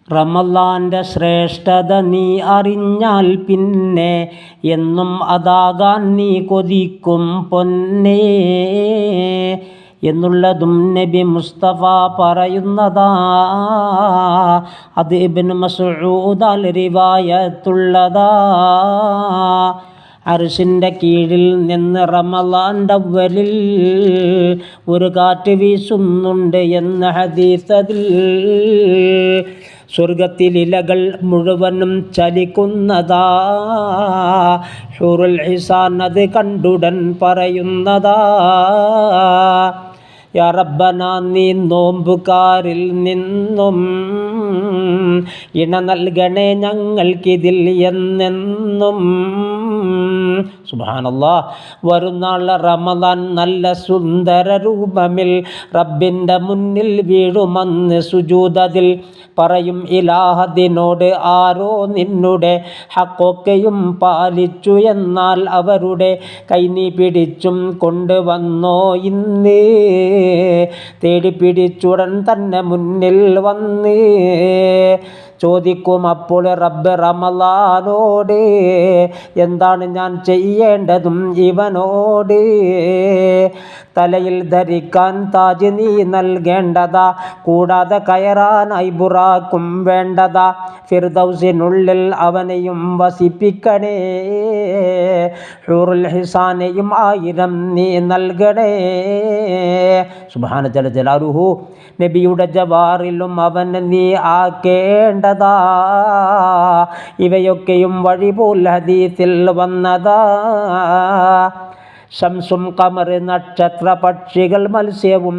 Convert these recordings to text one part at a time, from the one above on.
റമളാന്റെ ശ്രേഷ്ഠത നീ അറിഞ്ഞാൽ പിന്നെ എന്നും അതാകാൻ നീ കൊതിക്കും പൊന്നേ എന്നുള്ളതും നബി മുസ്തഫ പറയുന്നതാ. അത് ഇബ്നു മസ്ഊദാൽ റിവായത്തുള്ളതാ. അർശിൻ്റെ കീഴിൽ നിന്ന് റമളാൻ്റെ അവ്വലിൽ ഒരു കാറ്റ് വീശുന്നുണ്ട് എന്ന ഹദീസതിൽ സ്വർഗത്തിൽ ഇലകൾ മുഴുവനും ചലിക്കുന്നതാ. ഹൂറുൽ ഹിസാൻ അത് കണ്ടുടൻ പറയുന്നതാ, യാ റബ്ബനാ നീ നോമ്പുകാരിൽ നിന്നും ഇണ നൽകണേ ഞങ്ങൾക്കിതിൽ എന്നെന്നും. സുബ്ഹാനല്ലാഹ്. വരുന്നാൾ റമളാൻ നല്ല സുന്ദര രൂപമിൽ റബ്ബിൻ്റെ മുന്നിൽ വീഴുമെന്ന് സുജൂദതിൽ പറയും ഇലാഹദിനോട്, ആരോ നിന്നുടെ ഹക്കൊക്കെയും പാലിച്ചു എന്നാൽ അവരുടെ കൈ നീ പിടിച്ചും കൊണ്ടുവന്നോ ഇന്ന്. തേടി പിടിച്ചുടൻ തന്നെ മുന്നിൽ വന്ന് ചോദിക്കും അപ്പോൾ റബ്ബ് റമളാനോട്, എന്താണ് ഞാൻ ചെയ്യേണ്ടതും ഇവനോട്? തലയിൽ ധരിക്കാൻ താജ് നീ നൽകേണ്ടതാ, കൂടാതെ കയറാനായി ബുറാക്കും വേണ്ടതാ. ഫിർദൗസിനുള്ളിൽ അവനെയും വസിപ്പിക്കണേ, ഹൂറുൽ ഹിസാനെയും 1000 നീ നൽകണേ. സുബ്ഹാന ജല ജലാലുഹു. നബിയുടെ ജവാറിലും അവനെ നീ ആക്കേണ്ടതാ. ഇവയൊക്കെയും വഴിപോൽ ഹദീസിൽ വന്നതാ. ശംസും ഖമർ നക്ഷത്ര പക്ഷികൾ മത്സ്യവും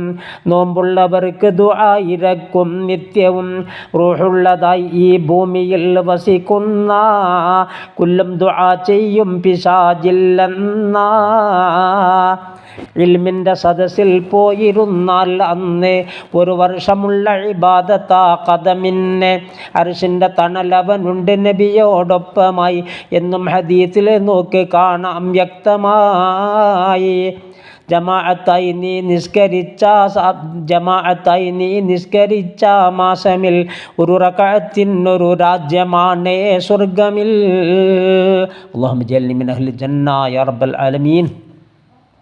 നോമ്പുള്ളവർക്ക് ദുആ ഇരക്കും നിത്യവും. റൂഹുള്ളതായി ഈ ഭൂമിയിൽ വസിക്കുന്ന കുല്ലും ദുആ ചെയ്യും പിശാചില്ലെന്ന. ഇൽമിൻ്റെ സദസ്സിൽ പോയിരുന്നാൽ അന്ന് 1 വർഷമുള്ള ഇബാദത്താ ഖദമിന്നെ. അർശിൻ്റെ തണലവനുണ്ട് നബിയോടൊപ്പമായി എന്നും ഹദീസിൽ നോക്ക് കാണാം വ്യക്തമായി. ജമാഅത്തായി നീ നിസ്കരിച്ച മാസമിൽ 1 റകഅത്തിനൊരു രാജ്യമാണ് സ്വർഗമിൽ. അല്ലാഹുമ്മ ജഅൽനി മിൻ അഹ്ലിൽ ജന്ന യാ റബ്ബൽ ആലമീൻ.